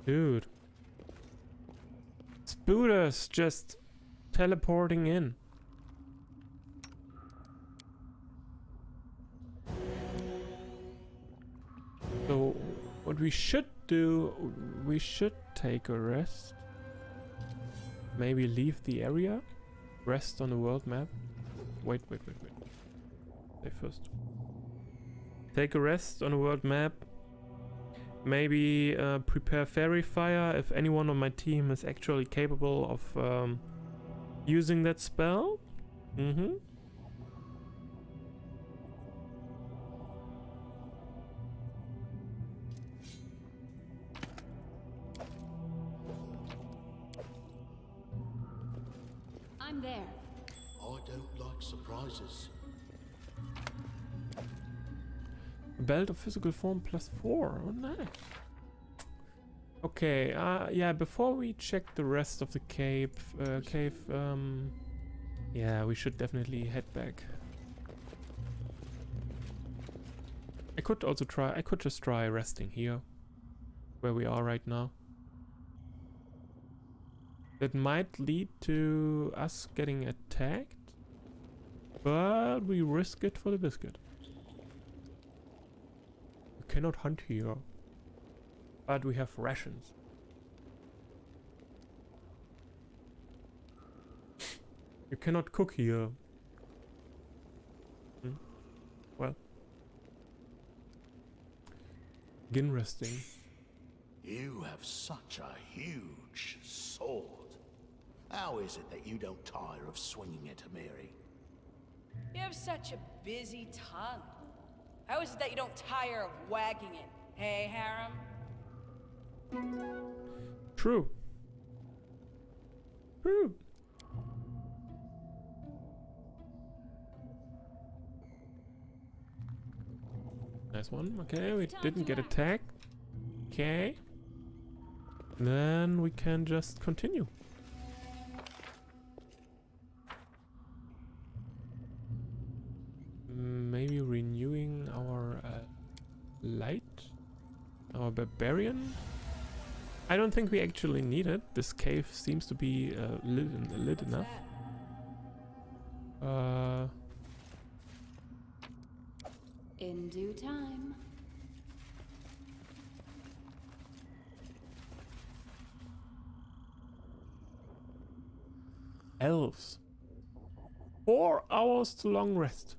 Dude. Spooters just teleporting in. So, what we should do, we should take a rest. Maybe leave the area. Rest on the world map. Wait. Say first. Take a rest on the world map. Maybe prepare fairy fire if anyone on my team is actually capable of using that spell. I'm there. I don't like surprises. Belt of physical form +4. Oh, nice. Okay, yeah, before we check the rest of the cave, yeah, we should definitely head back. I could also try, I could just try resting here, where we are right now. That might lead to us getting attacked, but we risk it for the biscuit. We cannot hunt here, but we have rations. You cannot cook here. Well. Begin resting. You have such a huge sword. How is it that you don't tire of swinging it, Amiri? You have such a busy tongue. How is it that you don't tire of wagging it? Hey, Harem? True. True. Nice one. Okay, we didn't get attacked. Okay. Then we can just continue. Maybe renewing our light? Our barbarian? I don't think we actually need it. This cave seems to be lit enough. In due time. Elves. 4 hours to long rest.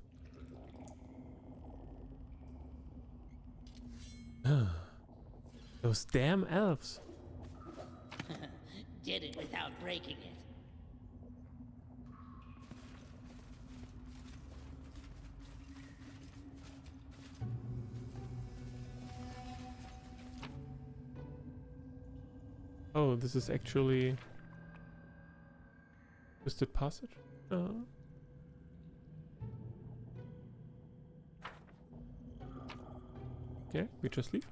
Those damn elves. Did it without breaking it. Oh, this is actually twisted passage? Okay, we just leave.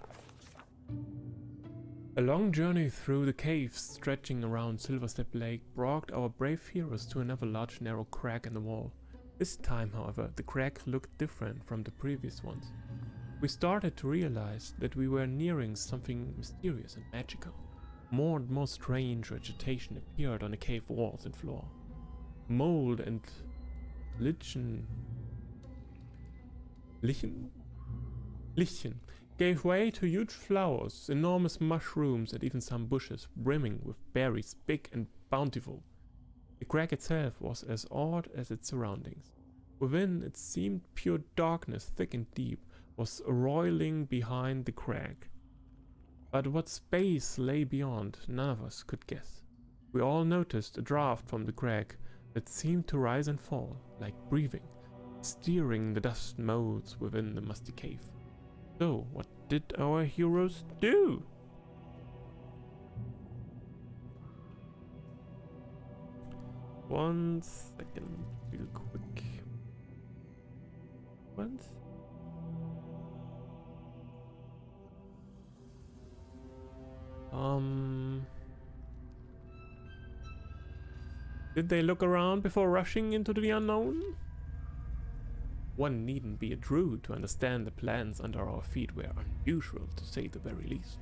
A long journey through the caves stretching around Silverstep Lake brought our brave heroes to another large narrow crack in the wall. This time, however, the crack looked different from the previous ones. We started to realize that we were nearing something mysterious and magical. More and more strange vegetation appeared on the cave walls and floor. Mold and lichen gave way to huge flowers, enormous mushrooms, and even some bushes brimming with berries big and bountiful. The crag itself was as odd as its surroundings. Within, it seemed pure darkness, thick and deep, was roiling behind the crag. But what space lay beyond, none of us could guess. We all noticed a draft from the crag that seemed to rise and fall, like breathing, steering the dust motes within the musty cave. So, what did our heroes do? One second, real quick. Once. Did they look around before rushing into the unknown? One needn't be a druid to understand the plans under our feet were unusual, to say the very least.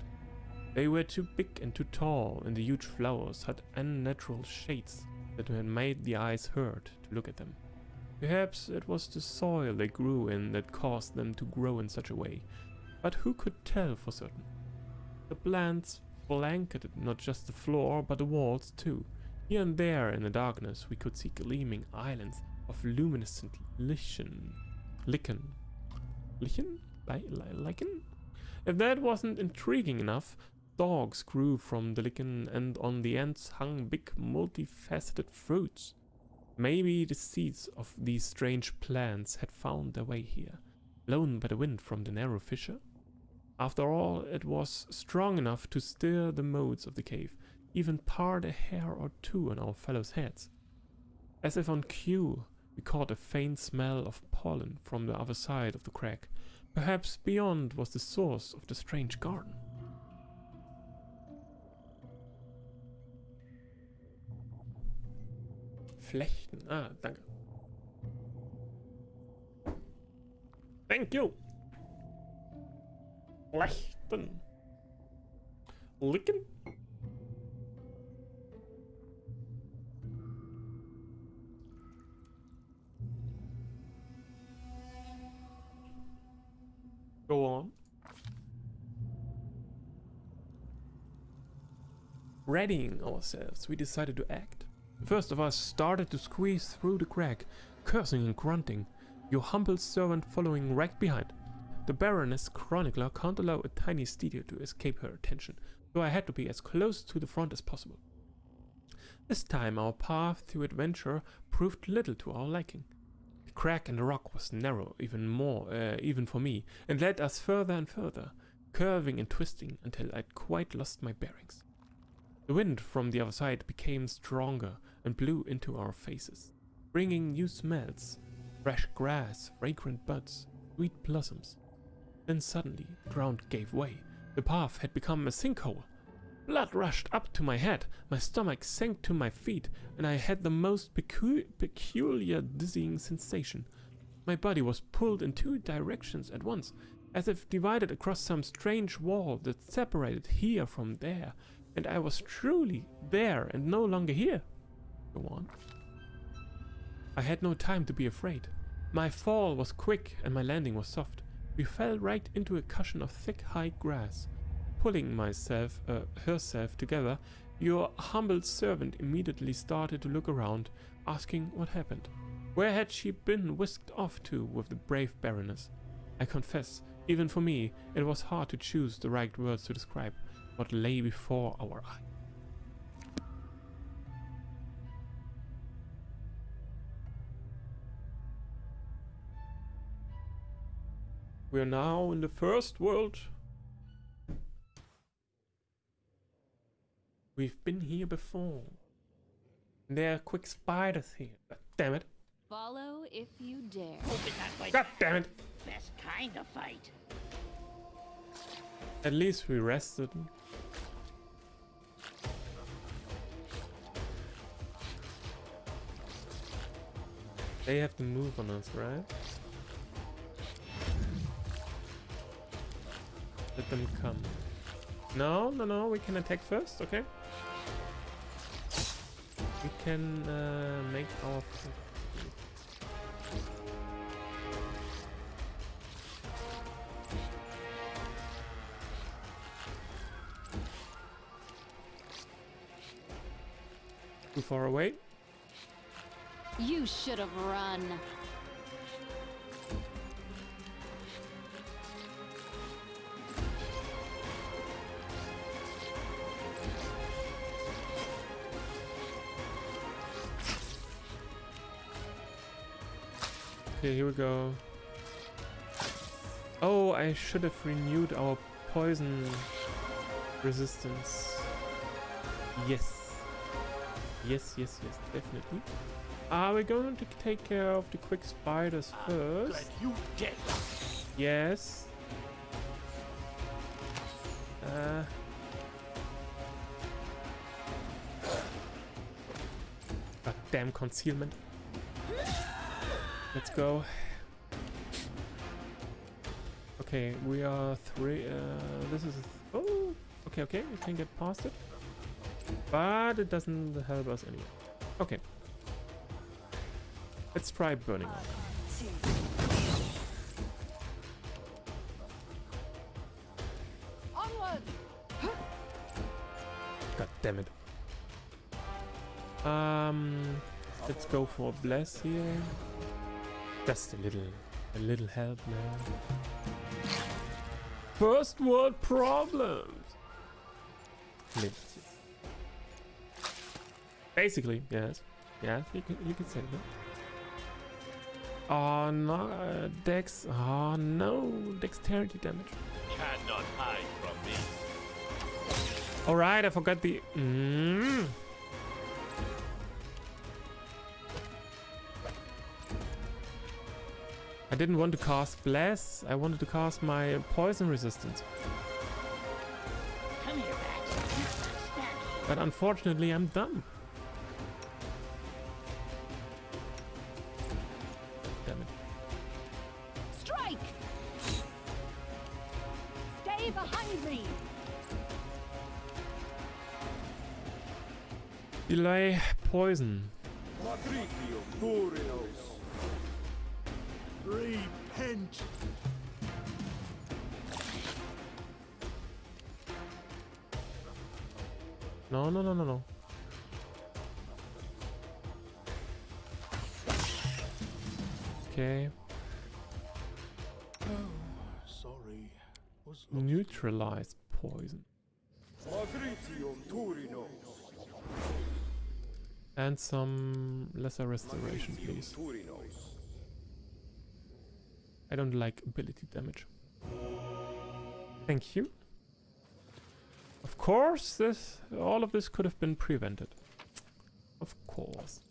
They were too big and too tall, and the huge flowers had unnatural shades that had made the eyes hurt to look at them. Perhaps it was the soil they grew in that caused them to grow in such a way, but who could tell for certain? The plants blanketed not just the floor, but the walls too. Here and there in the darkness we could see gleaming islands of luminescent lichen? If that wasn't intriguing enough, dogs grew from the lichen, and on the ends hung big multifaceted fruits. Maybe the seeds of these strange plants had found their way here, blown by the wind from the narrow fissure. After all, it was strong enough to stir the moats of the cave, even part a hair or two on our fellows' heads. As if on cue, we caught a faint smell of pollen from the other side of the crack. Perhaps beyond was the source of the strange garden. Flechten. Ah, danke. Thank you. Flechten. Licken. Go on. Readying ourselves, we decided to act. The first of us started to squeeze through the crack, cursing and grunting, your humble servant following right behind. The Baroness Chronicler can't allow a tiny steed to escape her attention, so I had to be as close to the front as possible. This time our path to adventure proved little to our liking. The crack in the rock was narrow, even for me, and led us further and further, curving and twisting until I'd quite lost my bearings. The wind from the other side became stronger and blew into our faces, bringing new smells, fresh grass, fragrant buds, sweet blossoms. Then suddenly the ground gave way. The path had become a sinkhole. Blood rushed up to my head, my stomach sank to my feet, and I had the most peculiar dizzying sensation. My body was pulled in two directions at once, as if divided across some strange wall that separated here from there, and I was truly there and no longer here. Go on. I had no time to be afraid. My fall was quick and my landing was soft. We fell right into a cushion of thick, high grass. Pulling herself together, your humble servant immediately started to look around, asking what happened. Where had she been whisked off to with the brave Baroness? I confess, even for me, it was hard to choose the right words to describe what lay before our eyes. We are now in the first world. We've been here before. And there are quick spiders here. God damn it. Follow if you dare. Open that fight. God damn it. Best kind of fight. At least we rested. They have to move on us, right? Let them come. No, no, no, we can attack first, okay? We can make our... Too far away? You should have run. Okay, here we go. Oh, I should have renewed our poison resistance. Yes. Yes, yes, yes, definitely. Are we going to take care of the quick spiders first? Glad you dead. Yes. Goddamn concealment. Let's go. Okay, we are three. This is. Oh, okay. We can get past it. But it doesn't help us anyway. Okay. Let's try burning out. Onward! God damn it. Let's go for bless here. Just a little help now. First world problems. Basically, yes. Yes, you can say that. Oh no, Dex. Oh no, dexterity damage. Cannot hide from me. Alright, I forgot the. I didn't want to cast Bless. I wanted to cast my poison resistance. Come here, Bat. But unfortunately, I'm dumb. Damn it. Strike! Stay behind me! Delay poison. Repent. No. Okay. Sorry. Was Neutralize poison. And some lesser restoration, please. I don't like ability damage. Thank you. Of course, all of this could have been prevented. Of course.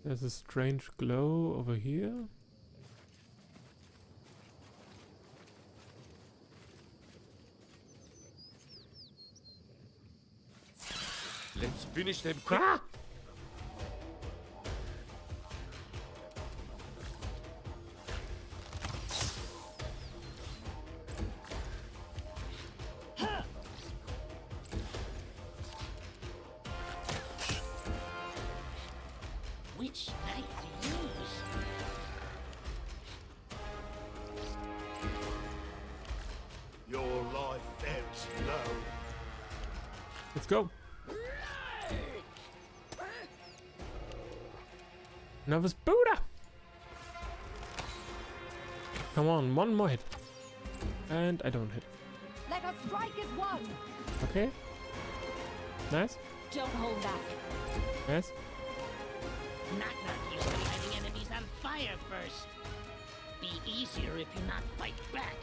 There's a strange glow over here. Let's finish them quick. Ah! Which knife to use? your life ebbs low? Let's go. Nervous Buddha. Come on, one more hit. And I don't hit. Let us strike as one! Okay. Nice. Don't hold back. Nice. Knock used to lighting enemies on fire first. Be easier if you not fight back.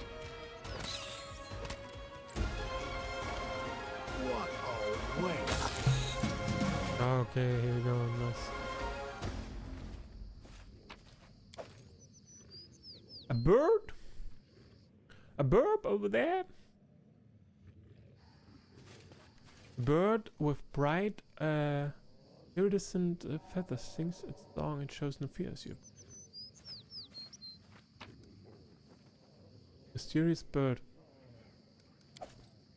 What a waste. Okay, here we go. Nice. A bird? A bird over there? Bird with bright, iridescent feathers sings its song and shows no fear, you. Mysterious bird.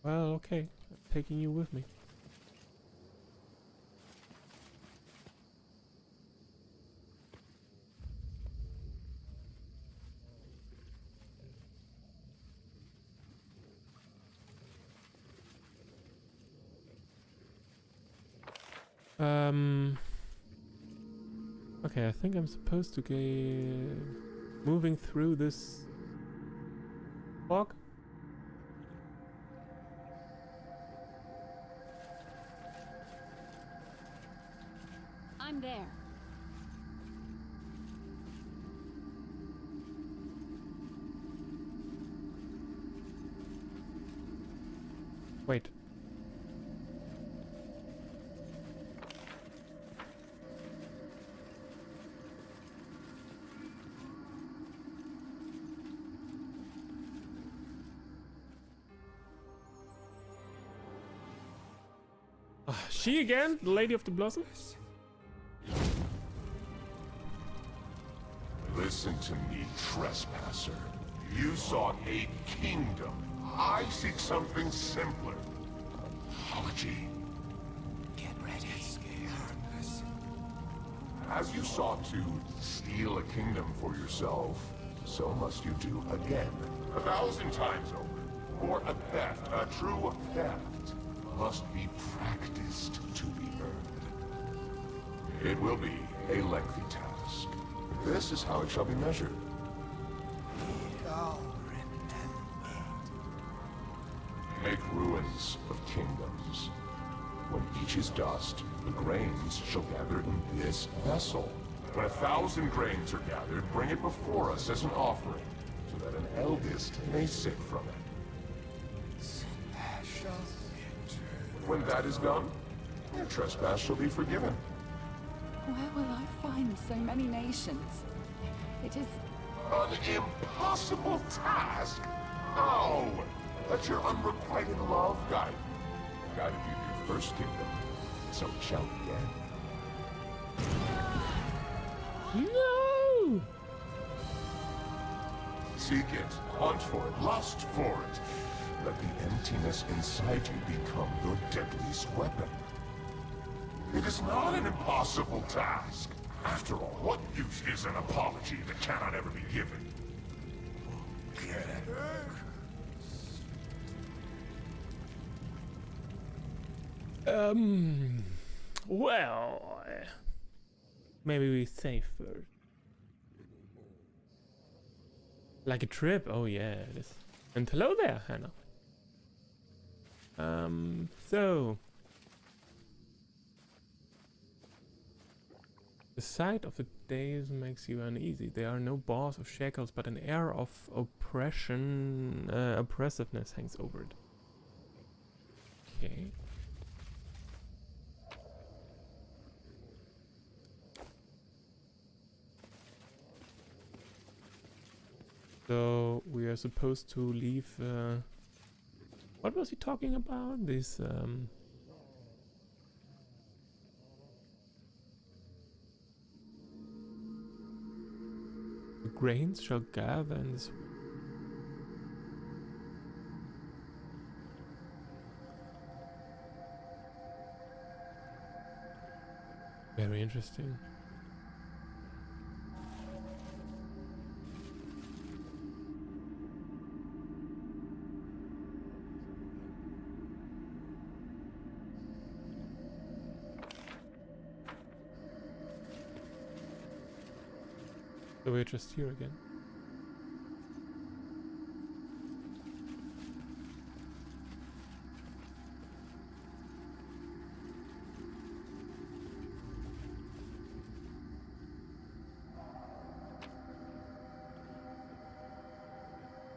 Well, okay. I'm taking you with me. Okay, I think I'm supposed to get moving through this fog. I'm there. Wait. She again? The Lady of the Blossom? This Listen to me, trespasser. You sought a kingdom. I seek something simpler. Apology. Get ready. As you sought to steal a kingdom for yourself, so must you do again. 1,000 times over. For a theft, a true theft, must be practiced to be earned. It will be a lengthy task. This is how it shall be measured. Make ruins of kingdoms. When each is dust, the grains shall gather in this vessel. When 1,000 grains are gathered, bring it before us as an offering, so that an eldest may sip from it. When that is done, your trespass shall be forgiven. Where will I find so many nations? It is... An impossible task? How? Let your unrequited love guide you. Guided you to your first kingdom, so it shall be end. No! Seek it, hunt for it, lust for it. Let the emptiness inside you become your deadliest weapon. It is not an impossible task. After all, what use is an apology that cannot ever be given? Well, maybe we save first. Like a trip? Oh yeah, it is. And hello there, Hannah. So the sight of the days makes you uneasy. There are no bars of shackles, but an air of oppressiveness hangs over it. Okay. So we are supposed to leave. What was he talking about? This. The grains shall gather in this. Very interesting. So we're just here again.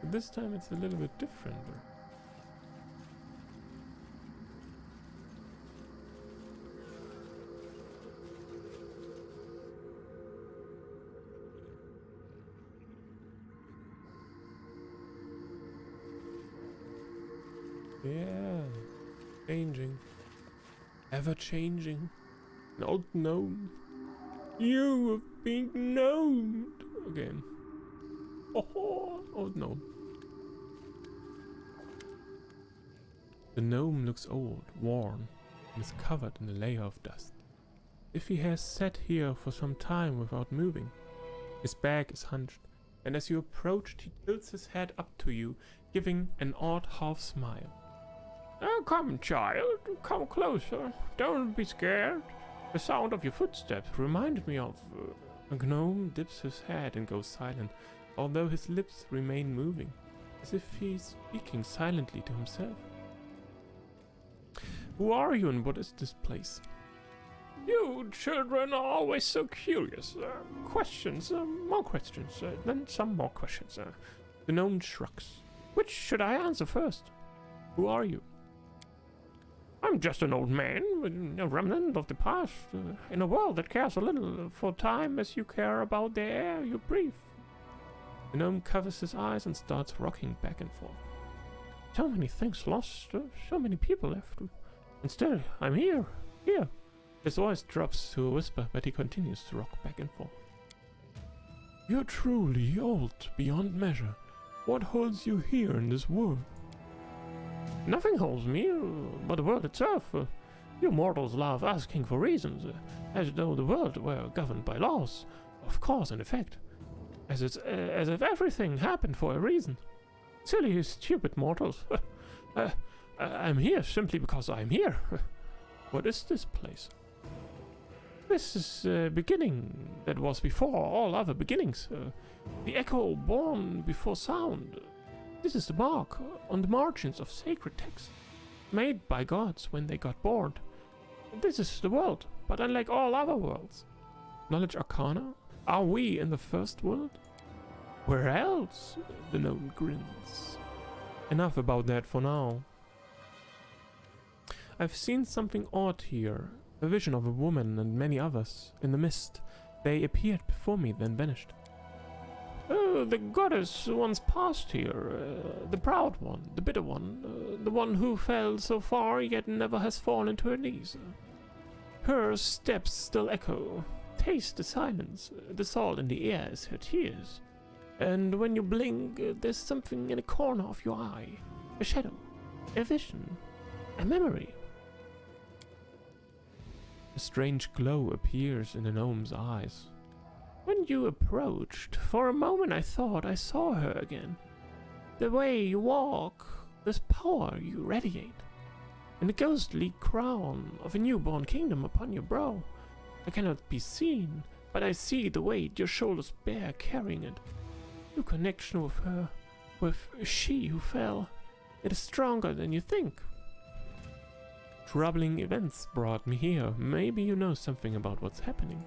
But this time it's a little bit different. Yeah, changing, ever changing. An old gnome. You have been gnomed again. Oh, old gnome. The gnome looks old, worn, and is covered in a layer of dust. If he has sat here for some time without moving. His back is hunched, and as you approach, he tilts his head up to you, giving an odd half smile. Come, child, come closer. Don't be scared. The sound of your footsteps reminded me of... A gnome dips his head and goes silent, although his lips remain moving, as if he's speaking silently to himself. Who are you and what is this place? You children are always so curious. Questions, more questions, then some more questions. The gnome shrugs. Which should I answer first? Who are you? I'm just an old man, a remnant of the past, in a world that cares a little for time as you care about the air you breathe. The gnome covers his eyes and starts rocking back and forth. So many things lost, so many people left, and still I'm here. His voice drops to a whisper, but he continues to rock back and forth. You're truly old beyond measure. What holds you here in this world? Nothing holds me, but the world itself. You mortals love asking for reasons, as though the world were governed by laws of cause and effect, as if everything happened for a reason. Silly, stupid mortals. I'm here simply because I'm here. What is this place? This is the beginning that was before all other beginnings. The echo born before sound. This is the mark on the margins of sacred texts, made by gods when they got bored. This is the world, but unlike all other worlds. Knowledge Arcana? Are we in the first world? Where else? The gnome grins. Enough about that for now. I've seen something odd here. A vision of a woman and many others. In the mist, they appeared before me, then vanished. The goddess once passed here. The proud one, the bitter one. The one who fell so far yet never has fallen to her knees. Her steps still echo. Taste the silence. The salt in the air is her tears. And when you blink, there's something in a corner of your eye. A shadow. A vision. A memory. A strange glow appears in the gnome's eyes. When you approached, for a moment I thought I saw her again. The way you walk, this power you radiate, and the ghostly crown of a newborn kingdom upon your brow. I cannot be seen, but I see the weight your shoulders bear carrying it. Your connection with her, with she who fell, it is stronger than you think. Troubling events brought me here. Maybe you know something about what's happening.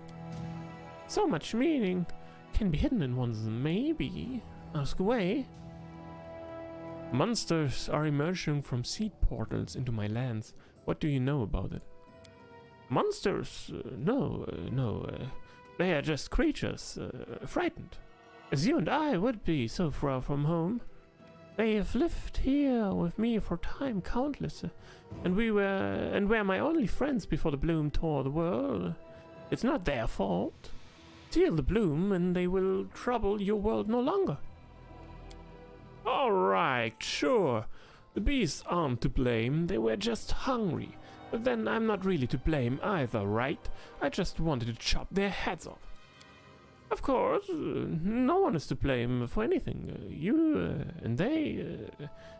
So much meaning can be hidden in one's maybe. Ask away. Monsters are emerging from seed portals into my lands. What do you know about it? Monsters? No. They are just creatures, frightened. As you and I would be so far from home. They have lived here with me for time countless, and were my only friends before the bloom tore the world. It's not their fault. Steal the bloom, and they will trouble your world no longer. All right, sure. The beasts aren't to blame. They were just hungry. But then I'm not really to blame either, right? I just wanted to chop their heads off. Of course, no one is to blame for anything. You and they,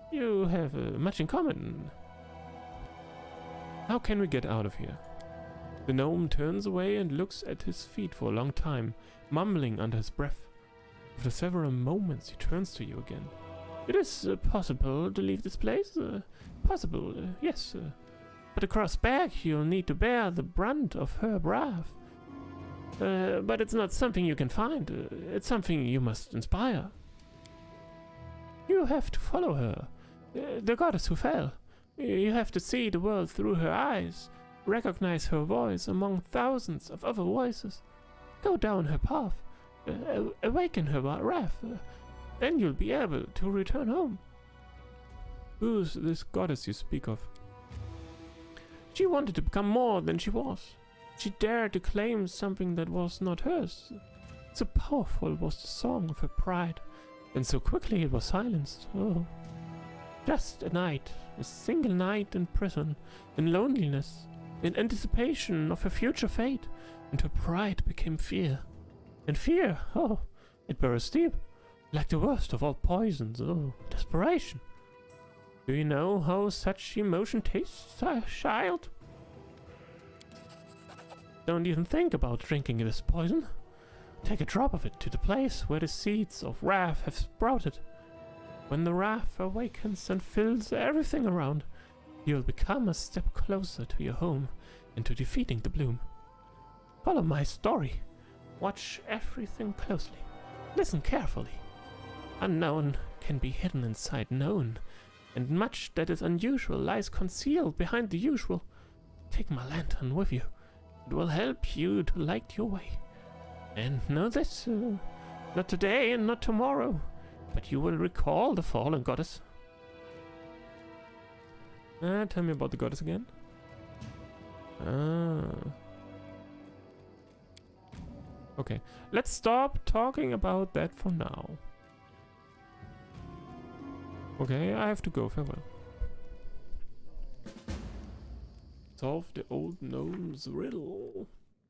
you have much in common. How can we get out of here? The gnome turns away and looks at his feet for a long time, mumbling under his breath. After several moments, he turns to you again. It is possible to leave this place? Possible, yes. But across back, you'll need to bear the brunt of her wrath. But it's not something you can find. It's something you must inspire. You have to follow her. The goddess who fell. You have to see the world through her eyes. Recognize her voice among thousands of other voices. Go down her path. Awaken her wrath. Then you'll be able to return home. Who's this goddess you speak of? She wanted to become more than she was. She dared to claim something that was not hers. So powerful was the song of her pride, and so quickly it was silenced. Oh. Just a night, a single night in prison, in loneliness, in anticipation of her future fate, and her pride became fear. And fear, oh, it burst deep, like the worst of all poisons, oh, desperation. Do you know how such emotion tastes, child? Don't even think about drinking this poison. Take a drop of it to the place where the seeds of wrath have sprouted. When the wrath awakens and fills everything around, you'll become a step closer to your home and to defeating the bloom. Follow my story. Watch everything closely. Listen carefully. Unknown can be hidden inside known, and much that is unusual lies concealed behind the usual. Take my lantern with you. It will help you to light your way. And know this, not today and not tomorrow, but you will recall the fallen goddess. Tell me about the goddess again. Okay, let's stop talking about that for now. Okay, I have to go. Farewell. Solve the old gnome's riddle.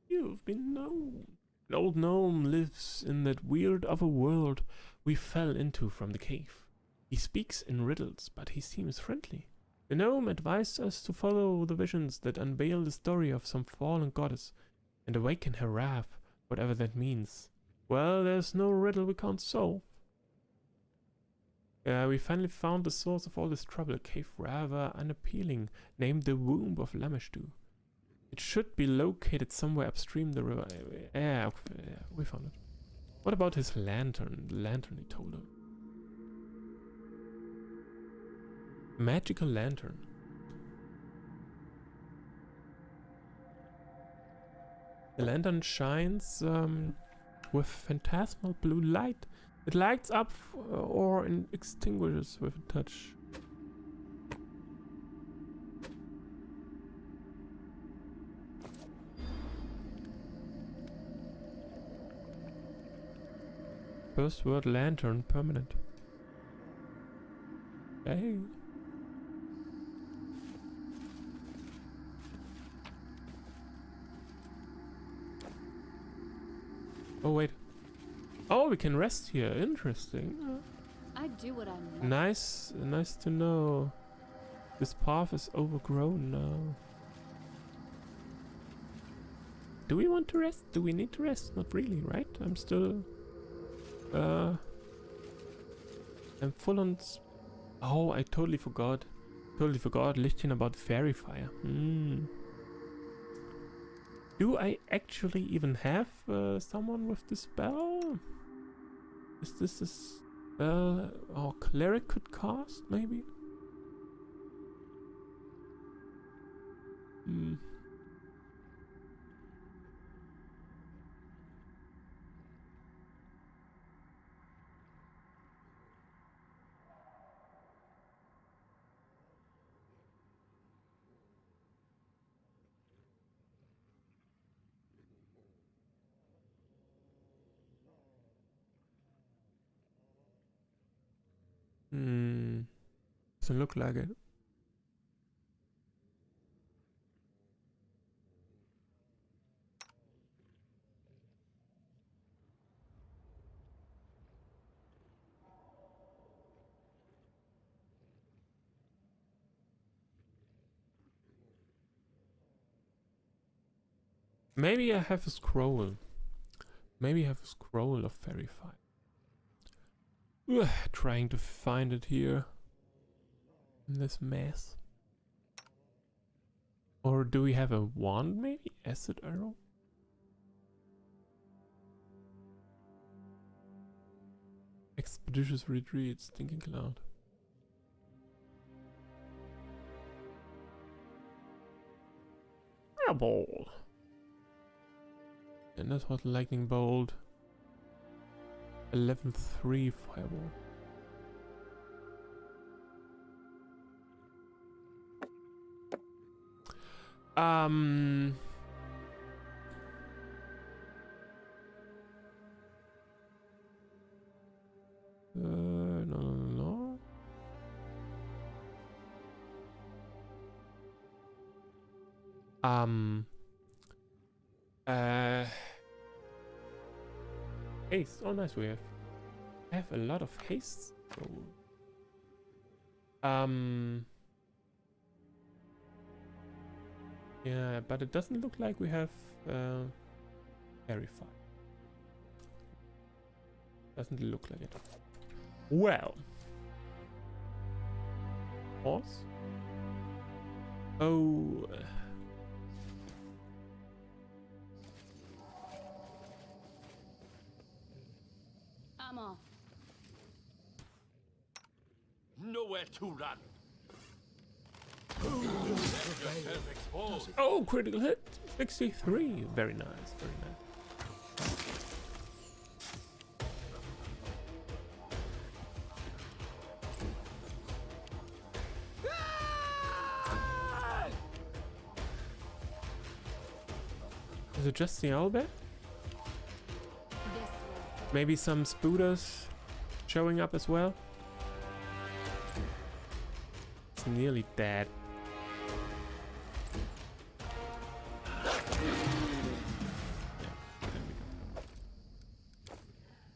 You've been known. An old gnome lives in that weird other world we fell into from the cave. He speaks in riddles, but he seems friendly. The gnome advised us to follow the visions that unveil the story of some fallen goddess and awaken her wrath, whatever that means. Well, there's no riddle we can't solve. We finally found the source of all this trouble, a cave rather unappealing, named the Womb of Lamashtu. It should be located somewhere upstream the river. Yeah, we found it. What about his lantern? The lantern he told her. Magical lantern. The lantern shines with phantasmal blue light. It lights up or extinguishes with a touch. First word lantern, permanent. Hey. Oh wait. Oh, we can rest here. Interesting. I do what I'm meant. Nice to know. This path is overgrown now. Do we want to rest? Do we need to rest? Not really, right? I'm still... I'm full on... Oh, I totally forgot. Lichtchen about fairy fire. Do I actually even have someone with this spell? Is this a spell our cleric could cast, maybe? Doesn't look like it. Maybe I have a scroll. Maybe I have a scroll of fairy fire. Trying to find it here. In this mess. Or do we have a wand maybe? Acid arrow? Expeditious retreat, stinking cloud. Fireball. And that's what lightning bolt. 11-3 fireball. No. Haste. Oh, nice. We have a lot of haste. So, yeah, but it doesn't look like we have fairy fire. Doesn't look like it. Well, horse. Oh. I'm off. Nowhere to run. Yourself exposed. Oh, critical hit. 63. Very nice. Very nice. Is it just the owlbear? Maybe some spooters showing up as well. It's nearly dead.